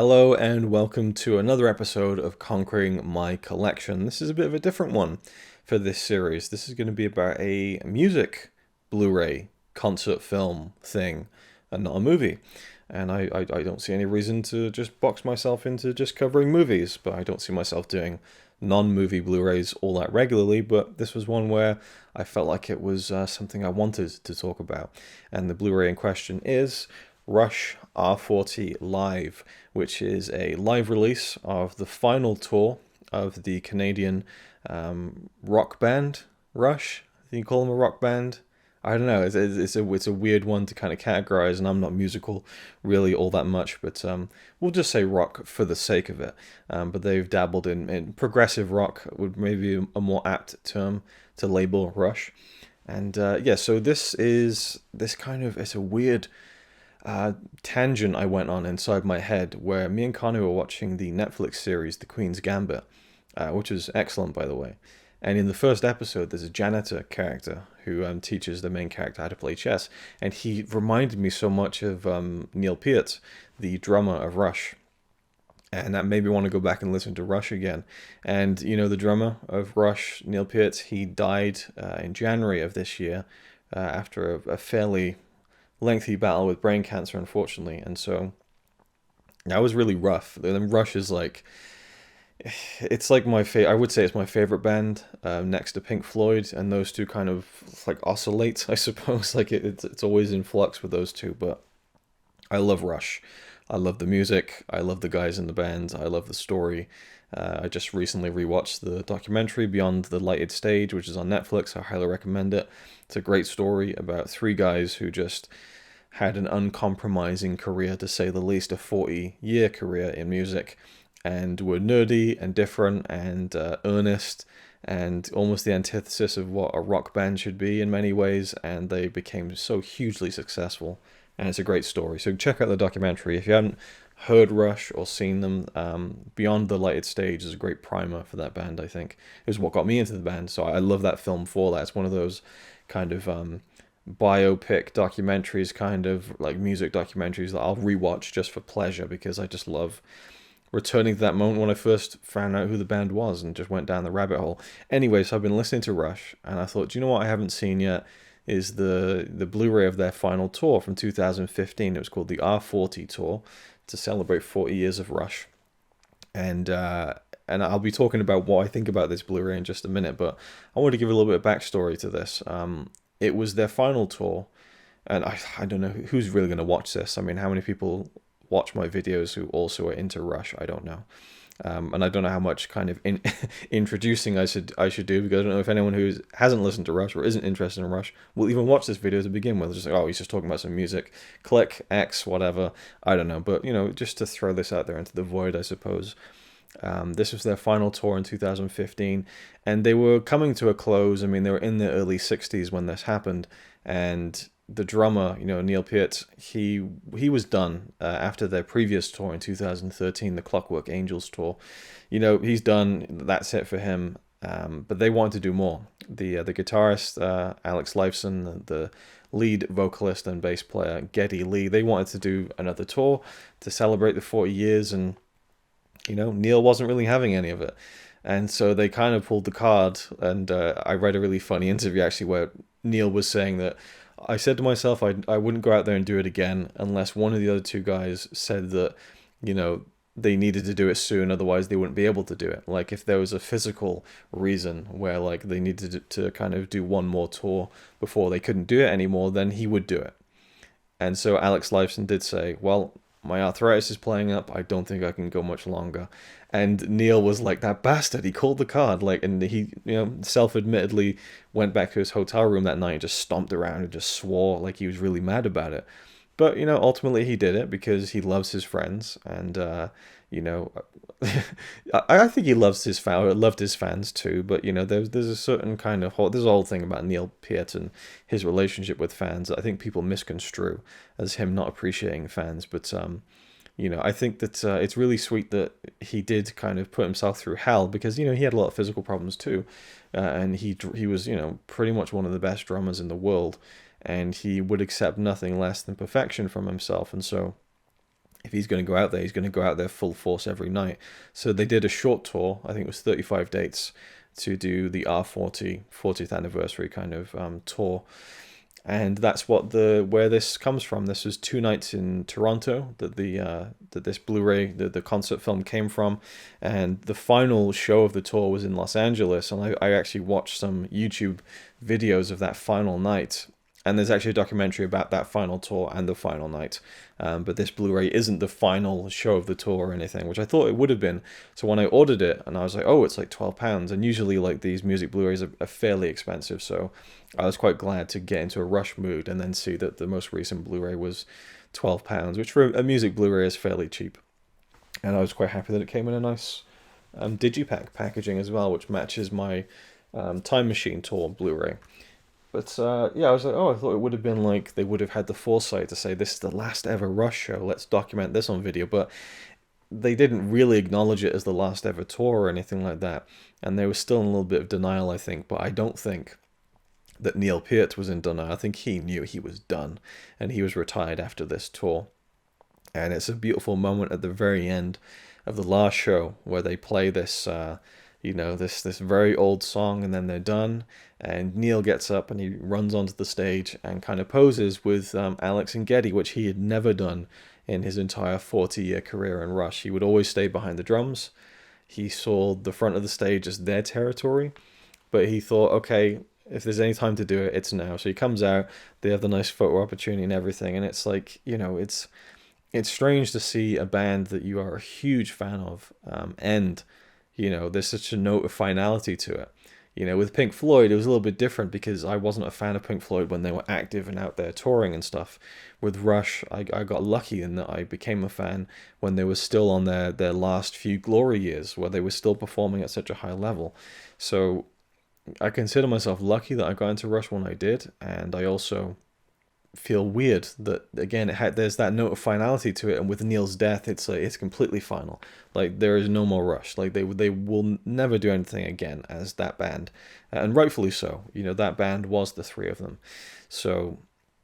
Hello and welcome to another episode of Conquering My Collection. This is a bit of a different one for this series. This is going to be about a music Blu-ray concert film thing and not a movie. And I don't see any reason to just box myself into just covering movies, but I don't see myself doing non-movie Blu-rays all that regularly, but this was one where I felt like it was something I wanted to talk about. And the Blu-ray in question is Rush R40 Live, which is a live release of the final tour of the Canadian rock band Rush. Do you call them a rock band? I don't know. It's a weird one to kind of categorize, and I'm not musical really all that much, but we'll just say rock for the sake of it. But they've dabbled in progressive rock, would maybe a more apt term to label Rush. And so it's a weird tangent I went on inside my head where me and Connie were watching the Netflix series The Queen's Gambit, which is excellent, by the way. And in the first episode, there's a janitor character who teaches the main character how to play chess. And he reminded me so much of Neil Peart, the drummer of Rush. And that made me want to go back and listen to Rush again. And, you know, the drummer of Rush, Neil Peart, he died in January of this year after a fairly lengthy battle with brain cancer, unfortunately. And so that was really rough. Then Rush is like... It's like I would say it's my favorite band next to Pink Floyd, and those two kind of like oscillate, I suppose. Like it's always in flux with those two, but I love Rush. I love the music. I love the guys in the band. I love the story. I just recently rewatched the documentary Beyond the Lighted Stage, which is on Netflix. I highly recommend it. It's a great story about three guys who just had an uncompromising career, to say the least, a 40-year career in music, and were nerdy and different and earnest and almost the antithesis of what a rock band should be in many ways, and they became so hugely successful, and it's a great story. So check out the documentary. If you haven't heard Rush or seen them, Beyond the Lighted Stage is a great primer for that band, I think. It was what got me into the band, so I love that film for that. It's one of those kind of biopic documentaries, kind of like music documentaries that I'll rewatch just for pleasure, because I just love returning to that moment when I first found out who the band was and just went down the rabbit hole. Anyway, so I've been listening to Rush, and I thought, do you know what I haven't seen yet is the Blu-ray of their final tour from 2015. It was called the R40 tour to celebrate 40 years of Rush. And I'll be talking about what I think about this Blu-ray in just a minute, but I want to give a little bit of backstory to this. It was their final tour, and I don't know who's really going to watch this. I mean, how many people watch my videos who also are into Rush? I don't know. And I don't know how much kind of introducing I should do, because I don't know if anyone who hasn't listened to Rush or isn't interested in Rush will even watch this video to begin with. Just like, oh, he's just talking about some music. Click, X, whatever. I don't know. But, you know, just to throw this out there into the void, I suppose. This was their final tour in 2015, and they were coming to a close. I mean, they were in their early 60s when this happened, and the drummer, you know, Neil Peart, he was done after their previous tour in 2013, the Clockwork Angels tour. You know, he's done. That's it for him. But they wanted to do more. The guitarist Alex Lifeson, the lead vocalist and bass player Geddy Lee, they wanted to do another tour to celebrate the 40 years, and you know, Neil wasn't really having any of it. And so they kind of pulled the card, and I read a really funny interview actually where Neil was saying that, I said to myself I wouldn't go out there and do it again unless one of the other two guys said that, you know, they needed to do it soon, otherwise they wouldn't be able to do it. Like if there was a physical reason where like they needed to kind of do one more tour before they couldn't do it anymore, then he would do it. And so Alex Lifeson did say, well, my arthritis is playing up. I don't think I can go much longer. And Neil was like, that bastard, he called the card. Like, and he, you know, self-admittedly went back to his hotel room that night and just stomped around and just swore like he was really mad about it. But, you know, ultimately he did it because he loves his friends. And, you know, I think he loved his fans too. But, you know, there's a certain kind of there's a whole thing about Neil Peart and his relationship with fans that I think people misconstrue as him not appreciating fans. But, you know, I think that it's really sweet that he did kind of put himself through hell, because, you know, he had a lot of physical problems too. And he was, you know, pretty much one of the best drummers in the world. And he would accept nothing less than perfection from himself. And so if he's going to go out there, he's going to go out there full force every night. So they did a short tour, I think it was 35 dates, to do the R40 40th anniversary kind of tour. And that's where this comes from. This was 2 nights in Toronto that this Blu-ray, the concert film came from, and the final show of the tour was in Los Angeles. And I actually watched some YouTube videos of that final night. And there's actually a documentary about that final tour and the final night. But this Blu-ray isn't the final show of the tour or anything, which I thought it would have been. So when I ordered it, and I was like, oh, it's like £12. And usually like these music Blu-rays are fairly expensive. So I was quite glad to get into a rush mood and then see that the most recent Blu-ray was £12, which for a music Blu-ray is fairly cheap. And I was quite happy that it came in a nice digipack packaging as well, which matches my Time Machine Tour Blu-ray. But yeah, I was like, oh, I thought it would have been like they would have had the foresight to say this is the last ever Rush show. Let's document this on video. But they didn't really acknowledge it as the last ever tour or anything like that. And they were still in a little bit of denial, I think. But I don't think that Neil Peart was in denial. I think he knew he was done, and he was retired after this tour. And it's a beautiful moment at the very end of the last show where they play this this very old song, and then they're done, and Neil gets up and he runs onto the stage and kind of poses with Alex and Geddy, which he had never done in his entire 40-year career in Rush. He would always stay behind the drums. He saw the front of the stage as their territory, but he thought, okay, if there's any time to do it, it's now. So he comes out, they have the nice photo opportunity and everything, and it's like, it's strange to see a band that you are a huge fan of end. There's such a note of finality to it. With Pink Floyd, it was a little bit different because I wasn't a fan of Pink Floyd when they were active and out there touring and stuff. With Rush, I got lucky in that I became a fan when they were still on their last few glory years, where they were still performing at such a high level. So I consider myself lucky that I got into Rush when I did, and I also feel weird that again there's that note of finality to it, and with Neil's death it's completely final. Like there is no more Rush. Like they will never do anything again as that band, and rightfully so. That band was the three of them. So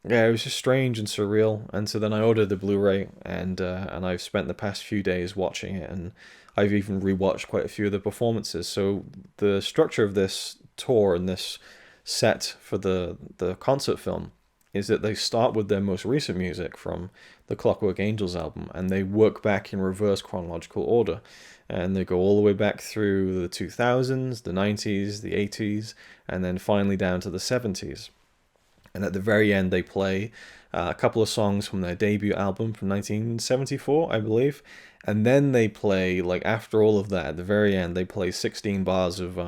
yeah, it was just strange and surreal. And so then I ordered the Blu-ray, and I've spent the past few days watching it, and I've even rewatched quite a few of the performances. So the structure of this tour and this set for the concert film is that they start with their most recent music from the Clockwork Angels album, and they work back in reverse chronological order, and they go all the way back through the 2000s, the 90s, the 80s, and then finally down to the 70s. And at the very end, they play a couple of songs from their debut album from 1974, I believe, and then they play, like after all of that, at the very end, they play 16 bars of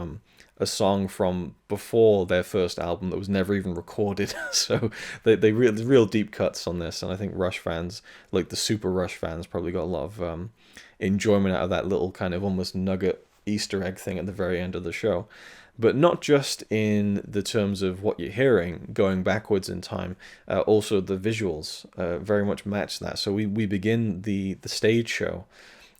a song from before their first album that was never even recorded. So they real deep cuts on this, and I think Rush fans, like the super Rush fans, probably got a lot of enjoyment out of that little kind of almost nugget Easter egg thing at the very end of the show. But not just in the terms of what you're hearing going backwards in time, also the visuals very much match that. So we begin the stage show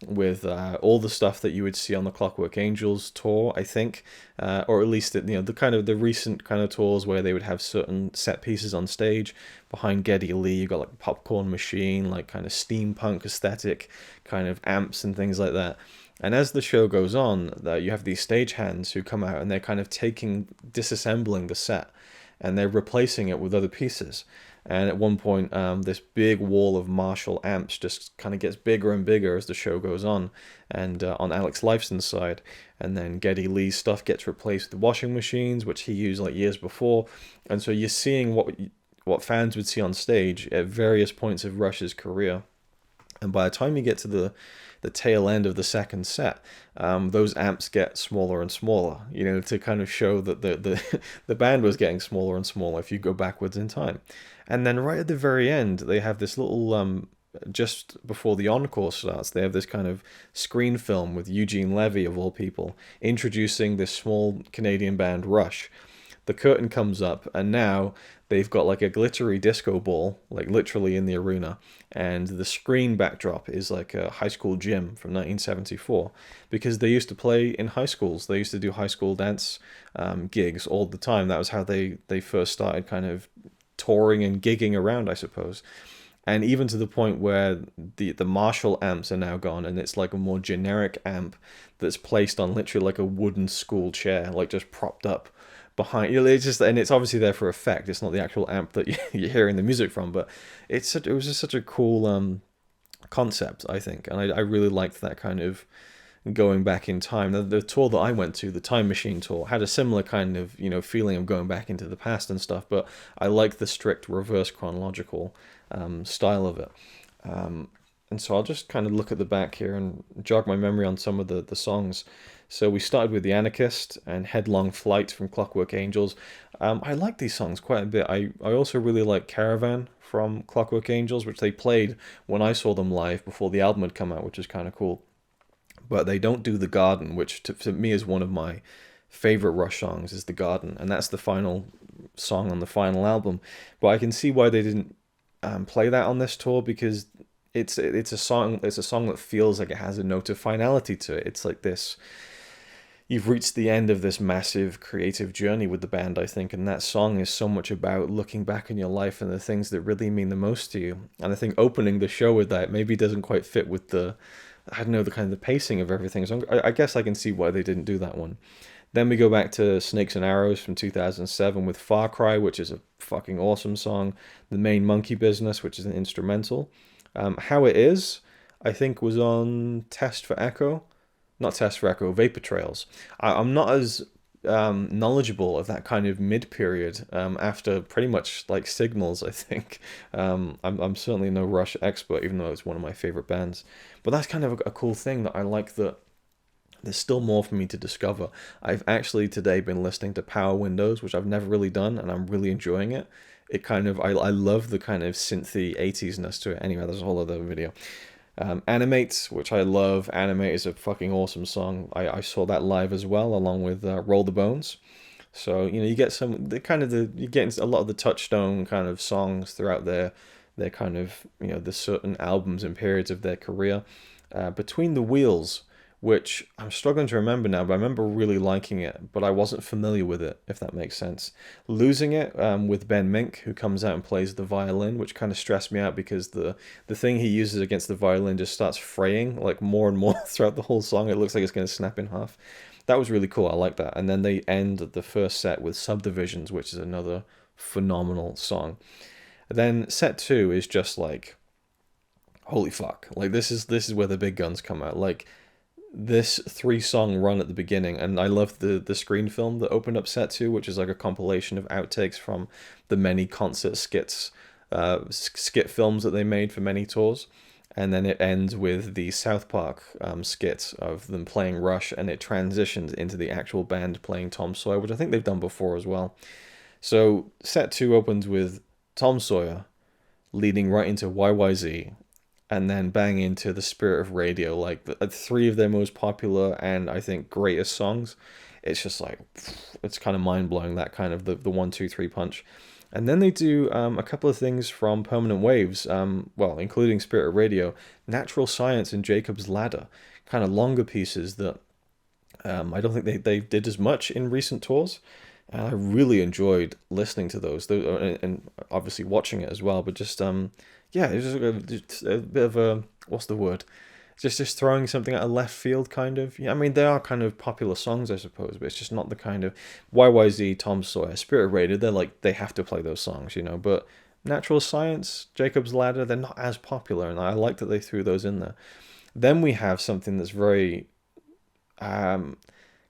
with all the stuff that you would see on the Clockwork Angels tour, I think, or at least the kind of the recent kind of tours where they would have certain set pieces on stage. Behind Geddy Lee, you got like a popcorn machine, like kind of steampunk aesthetic, kind of amps and things like that. And as the show goes on, you have these stagehands who come out and they're kind of disassembling the set, and they're replacing it with other pieces. And at one point, this big wall of Marshall amps just kind of gets bigger and bigger as the show goes on, and on Alex Lifeson's side. And then Geddy Lee's stuff gets replaced with washing machines, which he used like years before. And so you're seeing what fans would see on stage at various points of Rush's career. And by the time you get to the tail end of the second set, those amps get smaller and smaller, to kind of show that the band was getting smaller and smaller if you go backwards in time. And then right at the very end, they have this little, just before the encore starts, they have this kind of screen film with Eugene Levy, of all people, introducing this small Canadian band, Rush. The curtain comes up, and now they've got like a glittery disco ball, like literally in the arena, and the screen backdrop is like a high school gym from 1974, because they used to play in high schools. They used to do high school dance gigs all the time. That was how they first started kind of touring and gigging around, I suppose. And even to the point where the Marshall amps are now gone, and it's like a more generic amp that's placed on literally like a wooden school chair, like just propped up behind you. It's just, and it's obviously there for effect. It's not the actual amp that you're hearing the music from, but it was just such a cool concept, I think, and I really liked that kind of going back in time. The tour that I went to, the Time Machine tour, had a similar kind of feeling of going back into the past and stuff, but I like the strict reverse chronological style of it. And so I'll just kind of look at the back here and jog my memory on some of the songs. So we started with The Anarchist and Headlong Flight from Clockwork Angels. I like these songs quite a bit. I also really like Caravan from Clockwork Angels, which they played when I saw them live before the album had come out, which is kind of cool. But they don't do The Garden, which to me is one of my favorite Rush songs, is The Garden, and that's the final song on the final album. But I can see why they didn't play that on this tour, because it's a song that feels like it has a note of finality to it. It's like this, you've reached the end of this massive creative journey with the band, I think, and that song is so much about looking back in your life and the things that really mean the most to you. And I think opening the show with that maybe doesn't quite fit with the kind of the pacing of everything. So I guess I can see why they didn't do that one. Then we go back to Snakes and Arrows from 2007 with Far Cry, which is a fucking awesome song. The Main Monkey Business, which is an instrumental. How It Is, I think, was on Test for Echo. Not Test for Echo, Vapor Trails. I'm not as knowledgeable of that kind of mid-period after pretty much like Signals, I think. I'm certainly no Rush expert, even though it's one of my favorite bands. But that's kind of a cool thing that I like, that there's still more for me to discover. I've actually today been listening to Power Windows, which I've never really done, and I'm really enjoying it. It kind of, I love the kind of synthy 80s-ness to it. Anyway, there's a whole other video. Animate, which I love. Animate is a fucking awesome song. I saw that live as well, along with Roll the Bones. So you get you get a lot of the touchstone kind of songs throughout their kind of the certain albums and periods of their career. Between the Wheels, which I'm struggling to remember now, but I remember really liking it, but I wasn't familiar with it, if that makes sense. Losing It, with Ben Mink, who comes out and plays the violin, which kind of stressed me out because the thing he uses against the violin just starts fraying like more and more throughout the whole song. It looks like it's going to snap in half. That was really cool. I like that. And then they end the first set with Subdivisions, which is another phenomenal song. Then set 2 is just like, holy fuck. Like this is where the big guns come out. Like, this 3-song run at the beginning, and I love the screen film that opened up set 2, which is like a compilation of outtakes from the many concert skits, skit films that they made for many tours. And then it ends with the South Park skit of them playing Rush, and it transitions into the actual band playing Tom Sawyer, which I think they've done before as well. So set 2 opens with Tom Sawyer leading right into YYZ, and then bang into The Spirit of Radio, like 3 of their most popular and I think greatest songs. It's just like, it's kind of mind-blowing, that kind of the 1, 2, 3 punch. And then they do a couple of things from Permanent Waves, well, including Spirit of Radio, Natural Science and Jacob's Ladder, kind of longer pieces that I don't think they did as much in recent tours. And I really enjoyed listening to those, and obviously watching it as well, but just yeah, it was just a bit of a, what's the word? Just throwing something out of left field, kind of. Yeah, I mean, they are kind of popular songs, I suppose, but it's just not the kind of YYZ, Tom Sawyer, Spirit Radio. They're like, they have to play those songs, But Natural Science, Jacob's Ladder, they're not as popular, and I like that they threw those in there. Then we have something that's very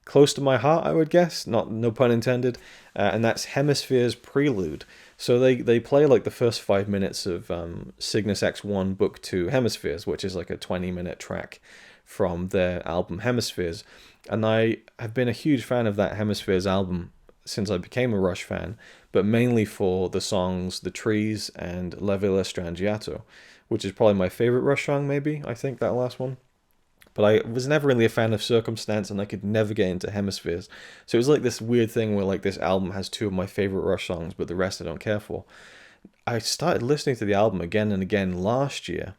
close to my heart, I would guess, no pun intended, and that's Hemispheres Prelude. So they play like the first 5 minutes of Cygnus X1 Book 2 Hemispheres, which is like a 20-minute track from their album Hemispheres. And I have been a huge fan of that Hemispheres album since I became a Rush fan, but mainly for the songs The Trees and La Villa Strangiato, which is probably my favorite Rush song, maybe, I think, that last one. But I was never really a fan of Circumstance, and I could never get into Hemispheres. So it was like this weird thing where like this album has 2 of my favorite Rush songs, but the rest I don't care for. I started listening to the album again and again last year,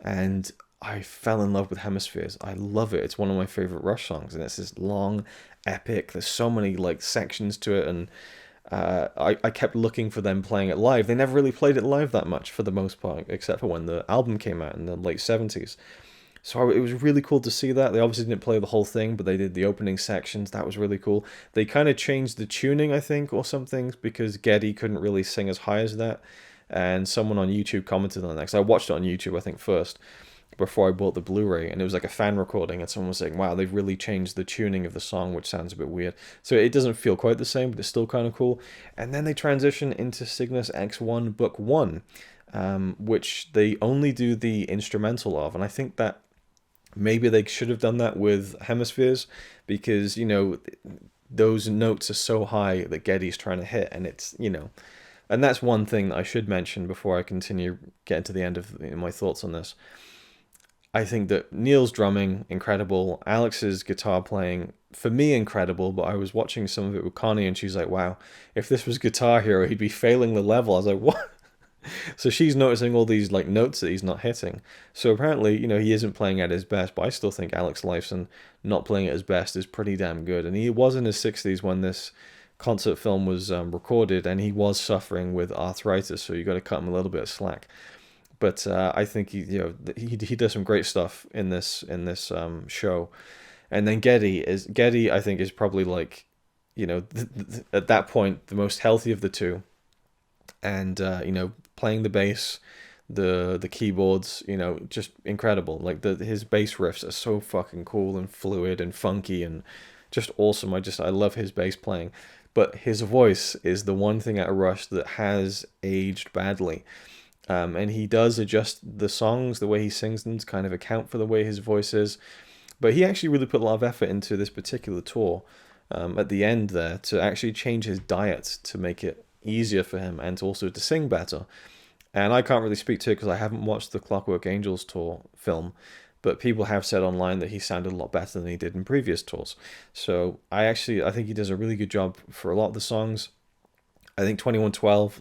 and I fell in love with Hemispheres. I love it. It's one of my favorite Rush songs, and it's this long, epic. There's so many like sections to it, and I kept looking for them playing it live. They never really played it live that much for the most part, except for when the album came out in the late 70s. So it was really cool to see that. They obviously didn't play the whole thing, but they did the opening sections. That was really cool. They kind of changed the tuning, I think, or something, because Geddy couldn't really sing as high as that. And someone on YouTube commented on that, because I watched it on YouTube, I think, first, before I bought the Blu-ray, and it was like a fan recording, and someone was saying, wow, they've really changed the tuning of the song, which sounds a bit weird. So it doesn't feel quite the same, but it's still kind of cool. And then they transition into Cygnus X1 Book 1, which they only do the instrumental of, and I think that maybe they should have done that with Hemispheres, because, those notes are so high that Geddy's trying to hit, and it's, and that's one thing that I should mention before I continue getting to the end of my thoughts on this. I think that Neil's drumming, incredible. Alex's guitar playing, for me, incredible, but I was watching some of it with Connie, and she's like, wow, if this was Guitar Hero, he'd be failing the level. I was like, what? So she's noticing all these like notes that he's not hitting. So apparently, he isn't playing at his best, but I still think Alex Lifeson not playing at his best is pretty damn good. And he was in his 60s when this concert film was recorded, and he was suffering with arthritis, so you got to cut him a little bit of slack. But I think he does some great stuff in this show. And then Geddy I think is probably like, at that point the most healthy of the two, and playing the bass, the keyboards, just incredible. Like his bass riffs are so fucking cool and fluid and funky and just awesome. I love his bass playing, but his voice is the one thing at Rush that has aged badly. And he does adjust the songs, the way he sings them, to kind of account for the way his voice is. But he actually really put a lot of effort into this particular tour at the end there to actually change his diet to make it easier for him, and also to sing better. And I can't really speak to it because I haven't watched the Clockwork Angels tour film, but people have said online that he sounded a lot better than he did in previous tours. So I think he does a really good job for a lot of the songs. I think 2112,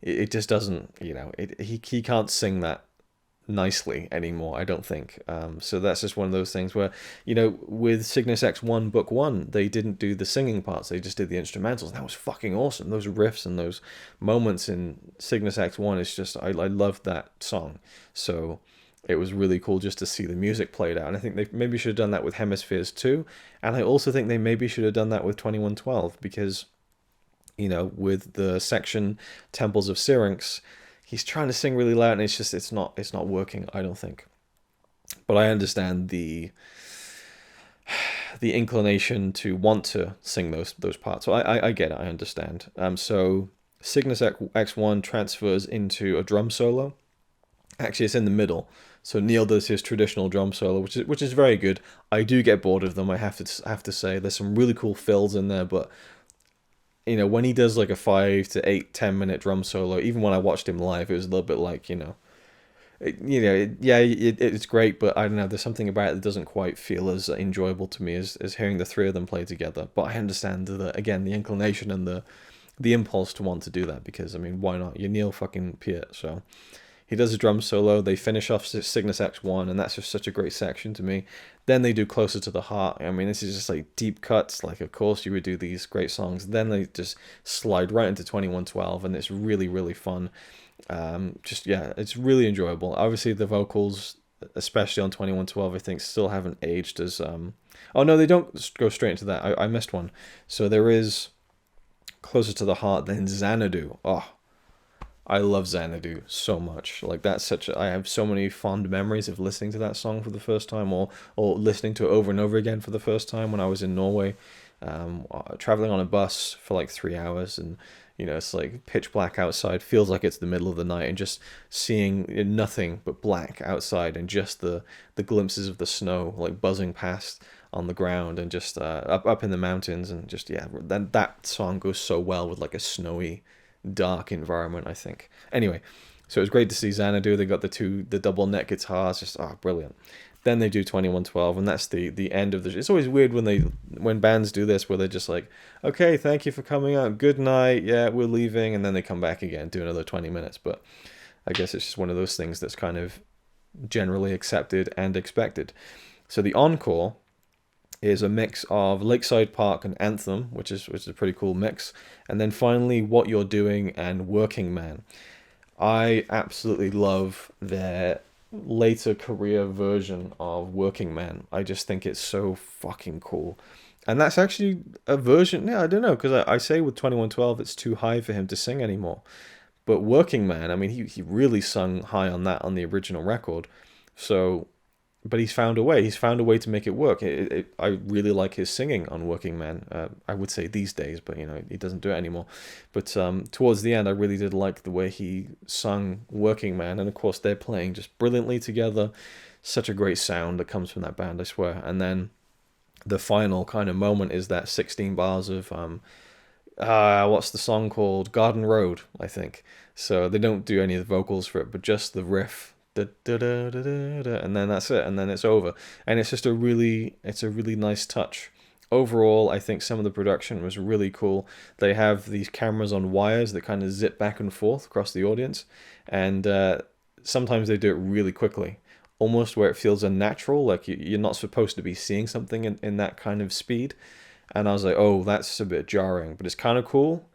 it just doesn't, he can't sing that nicely anymore, I don't think. So that's just one of those things where, with Cygnus X1 Book 1, they didn't do the singing parts, they just did the instrumentals. That was fucking awesome. Those riffs and those moments in Cygnus X1 is just, I loved that song. So it was really cool just to see the music played out. And I think they maybe should have done that with Hemispheres too. And I also think they maybe should have done that with 2112, because, with the section Temples of Syrinx, he's trying to sing really loud, and it's not working, I don't think. But I understand the inclination to want to sing those parts. So I get it, I understand. So Cygnus X1 transfers into a drum solo. Actually, it's in the middle. So Neil does his traditional drum solo, which is very good. I do get bored of them, I have to say. There's some really cool fills in there, but when he does like a 5 to 8, 10-minute drum solo, even when I watched him live, it was a little bit like, it's great, but I don't know, there's something about it that doesn't quite feel as enjoyable to me as hearing the three of them play together. But I understand again, the inclination and the impulse to want to do that, because, why not? You're Neil fucking Peart, so he does a drum solo, they finish off Cygnus X1, and that's just such a great section to me. Then they do Closer to the Heart. This is just like deep cuts, like of course you would do these great songs. Then they just slide right into 2112, and it's really, really fun. It's really enjoyable. Obviously the vocals, especially on 2112, I think still haven't aged as... Oh no, they don't go straight into that. I missed one. So there is Closer to the Heart, then Xanadu. Oh, I love Xanadu so much. Like I have so many fond memories of listening to that song for the first time, or listening to it over and over again for the first time when I was in Norway, traveling on a bus for like 3 hours, and it's like pitch black outside, feels like it's the middle of the night, and just seeing nothing but black outside, and just the glimpses of the snow like buzzing past on the ground, and just up in the mountains, and just that song goes so well with like a snowy, dark environment, I think. Anyway, so it was great to see Xanadu. They got the double neck guitars, just brilliant. Then they do 2112, and that's the end of the... It's always weird when bands do this, where they're just like, okay, thank you for coming out, good night, yeah, we're leaving, and then they come back again, do another 20 minutes. But I guess it's just one of those things that's kind of generally accepted and expected. So the Encore is a mix of Lakeside Park and Anthem, which is a pretty cool mix, and then finally What You're Doing and Working Man. I absolutely love their later career version of Working Man. I just think it's so fucking cool. And that's actually a version, yeah, I don't know, because I say with 2112 it's too high for him to sing anymore. But Working Man, I mean, he really sung high on that on the original record. So, but he's found a way. He's found a way to make it work. I really like his singing on Working Man. I would say these days, but he doesn't do it anymore. But towards the end, I really did like the way he sung Working Man, and of course they're playing just brilliantly together. Such a great sound that comes from that band, I swear. And then the final kind of moment is that 16 bars of what's the song called? Garden Road, I think. So they don't do any of the vocals for it, but just the riff. Da, da, da, da, da, da, and then that's it, and then it's over. And it's just it's a really nice touch. Overall, I think some of the production was really cool. They have these cameras on wires that kind of zip back and forth across the audience, and sometimes they do it really quickly, almost where it feels unnatural, like you're not supposed to be seeing something in that kind of speed. And I was like, oh, that's a bit jarring, but it's kind of cool,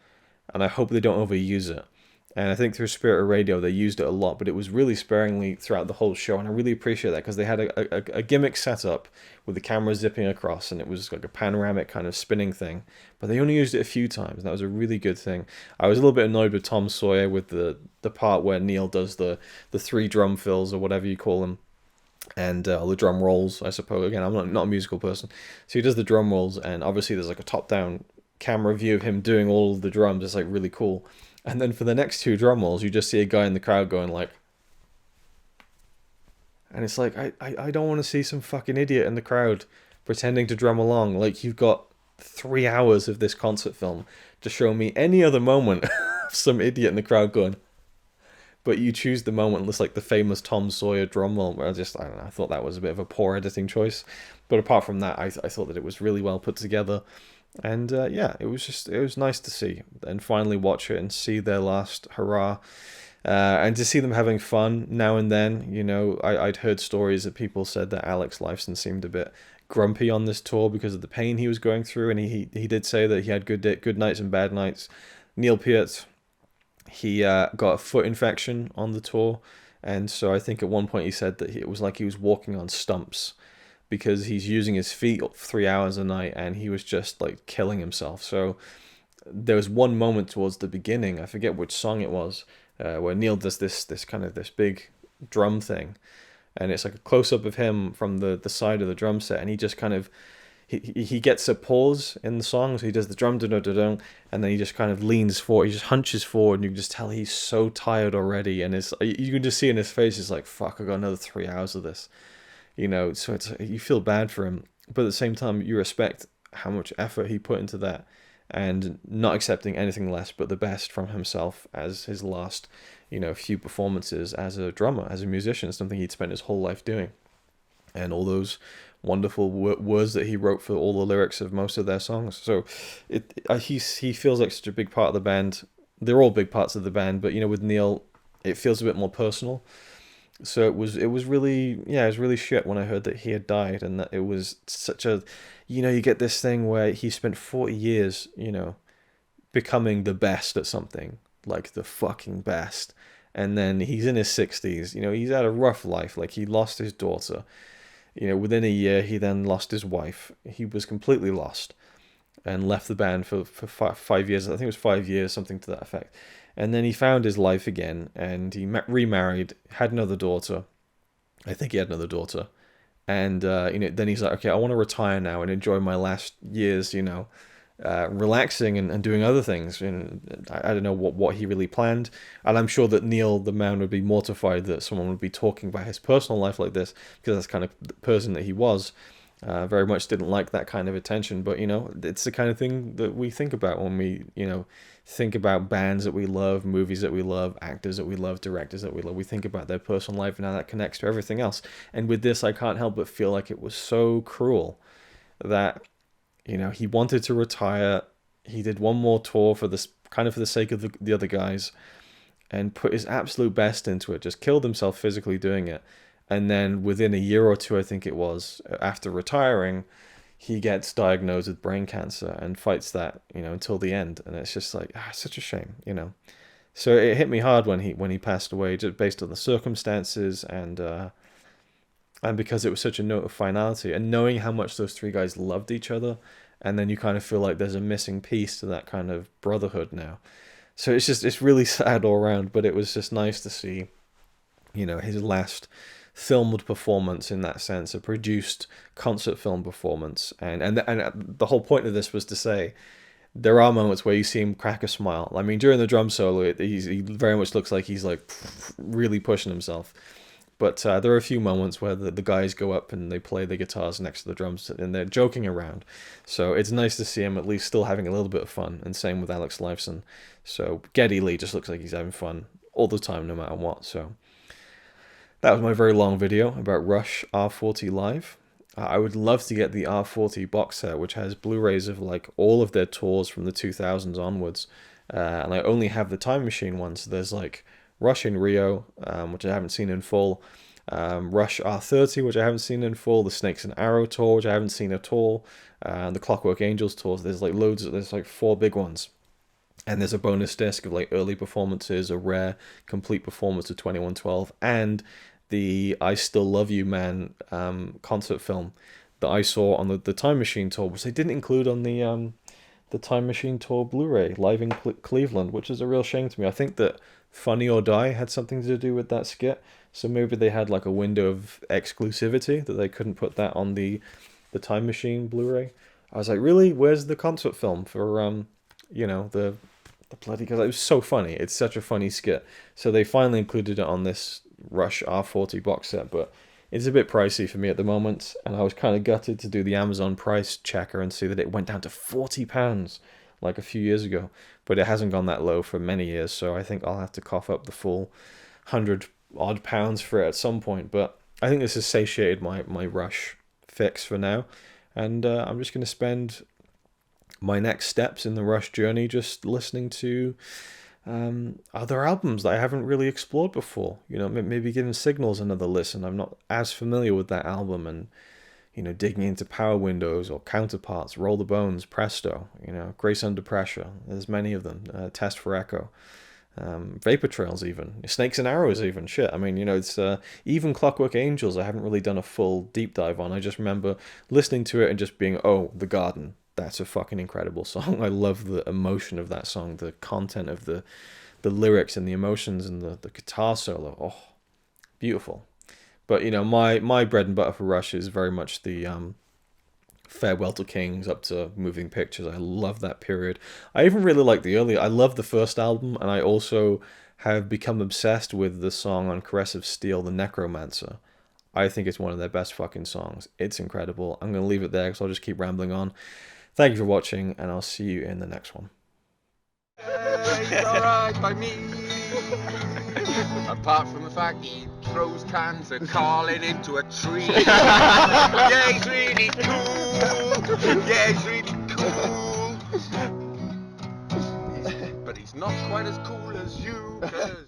and I hope they don't overuse it. And I think through Spirit of Radio, they used it a lot, but it was really sparingly throughout the whole show. And I really appreciate that because they had a gimmick setup with the camera zipping across, and it was like a panoramic kind of spinning thing. But they only used it a few times, and that was a really good thing. I was a little bit annoyed with Tom Sawyer with the part where Neil does the 3 drum fills or whatever you call them. And the drum rolls, I suppose. Again, I'm not a musical person. So he does the drum rolls, and obviously there's like a top-down camera view of him doing all of the drums. It's like really cool. And then for the next 2 drum rolls, you just see a guy in the crowd going like... And it's like, I don't want to see some fucking idiot in the crowd pretending to drum along. Like, you've got 3 hours of this concert film to show me any other moment of some idiot in the crowd going... But you choose the moment, it's like the famous Tom Sawyer drum roll, where I don't know, I thought that was a bit of a poor editing choice. But apart from that, I thought that it was really well put together. And yeah, it was nice to see and finally watch it and see their last hurrah. And to see them having fun now and then. I'd heard stories that people said that Alex Lifeson seemed a bit grumpy on this tour because of the pain he was going through. And he did say that he had good nights and bad nights. Neil Peart, he got a foot infection on the tour, and so I think at one point he said that it was like he was walking on stumps because he's using his feet 3 hours a night, and he was just like killing himself. So there was one moment towards the beginning, I forget which song it was, where Neil does this big drum thing, and it's like a close-up of him from the side of the drum set, and he just kind of he gets a pause in the song, so he does the drum da-da-da-dum, and then he just kind of leans forward, he just hunches forward, and you can just tell he's so tired already, and you can just see in his face, it's like, fuck, I got another 3 hours of this, so you feel bad for him, but at the same time, you respect how much effort he put into that, and not accepting anything less but the best from himself as his last, few performances as a drummer, as a musician, something he'd spent his whole life doing. And all those wonderful words that he wrote for all the lyrics of most of their songs. So he feels like such a big part of the band. They're all big parts of the band, but with Neil, it feels a bit more personal. So it was really, it was really shit when I heard that he had died, and that it was such a, you get this thing where he spent 40 years, becoming the best at something, like the fucking best. And then he's in his 60s, he's had a rough life. Like, he lost his daughter. Within a year, he then lost his wife. He was completely lost and left the band for 5 years. I think it was 5 years, something to that effect. And then he found his life again, and he remarried, had another daughter. I think he had another daughter. And, then he's like, okay, I want to retire now and enjoy my last years, relaxing and doing other things. I don't know what he really planned, and I'm sure that Neil the man would be mortified that someone would be talking about his personal life like this, because that's kind of the person that he was. Very much didn't like that kind of attention, but it's the kind of thing that we think about when we think about bands that we love, movies that we love, actors that we love, directors that we love. We think about their personal life and how that connects to everything else. And with this, I can't help but feel like it was so cruel that he wanted to retire. He did one more tour for this, kind of for the sake of the other guys, and put his absolute best into it. Just killed himself physically doing it. And then within a year or two, I think it was, after retiring, he gets diagnosed with brain cancer and fights that, you know, until the end. And it's just like, such a shame, you know. So it hit me hard when he passed away, just based on the circumstances, and because it was such a note of finality, and knowing how much those three guys loved each other, and then you kind of feel like there's a missing piece to that kind of brotherhood now. So it's really sad all around, but it was just nice to see, you know, his last filmed performance, in that sense, a produced concert film performance. And the whole point of this was to say there are moments where you see him crack a smile. I mean, during the drum solo, he very much looks like he's like really pushing himself. But there are a few moments where the guys go up and they play the guitars next to the drums and they're joking around. So it's nice to see him at least still having a little bit of fun. And same with Alex Lifeson. So Geddy Lee just looks like he's having fun all the time, no matter what. So that was my very long video about Rush R40 Live. I would love to get the R40 box set, which has Blu-rays of like all of their tours from the 2000s onwards. And I only have the Time Machine ones. So there's like Rush in Rio, which I haven't seen in full. Rush R30, which I haven't seen in full. The Snakes and Arrow tour, which I haven't seen at all. And the Clockwork Angels tours. There's like loads. There's like 4 big ones. And there's a bonus disc of like early performances, a rare complete performance of 2112, and the I Still Love You Man concert film that I saw on the Time Machine tour, which they didn't include on the Time Machine tour Blu-ray live in Cleveland, which is a real shame to me. I think that Funny or Die had something to do with that skit, so maybe they had like a window of exclusivity that they couldn't put that on the Time Machine Blu-ray. I was like, really? Where's the concert film for you know, the bloody, because it was so funny. It's such a funny skit. So they finally included it on this Rush R40 box set, but it's a bit pricey for me at the moment, and I was kind of gutted to do the Amazon price checker and see that it went down to £40 like a few years ago, but it hasn't gone that low for many years, so I think I'll have to cough up the full £100-odd for it at some point. But I think this has satiated my Rush fix for now, and I'm just going to spend my next steps in the Rush journey just listening to other albums that I haven't really explored before. You know, maybe giving Signals another listen. I'm not as familiar with that album, and, you know, digging into Power Windows or Counterparts, Roll the Bones, Presto, you know, Grace Under Pressure. There's many of them. Test for Echo. Vapor Trails even. Snakes and Arrows even. Shit. I mean, you know, it's even Clockwork Angels I haven't really done a full deep dive on. I just remember listening to it and just being, oh, The Garden. That's a fucking incredible song. I love the emotion of that song, the content of the lyrics and the emotions and the guitar solo. Oh, beautiful. But, you know, my bread and butter for Rush is very much the Farewell to Kings up to Moving Pictures. I love that period. I even really like the early. I love the first album, and I also have become obsessed with the song on Caress of Steel, The Necromancer. I think it's one of their best fucking songs. It's incredible. I'm going to leave it there because I'll just keep rambling on. Thank you for watching, and I'll see you in the next one. It's alright by me. Apart from the fact he throws cans of Carlin into a tree. Yeah, he's really cool. Yeah, he's really cool. But he's not quite as cool as you, 'cause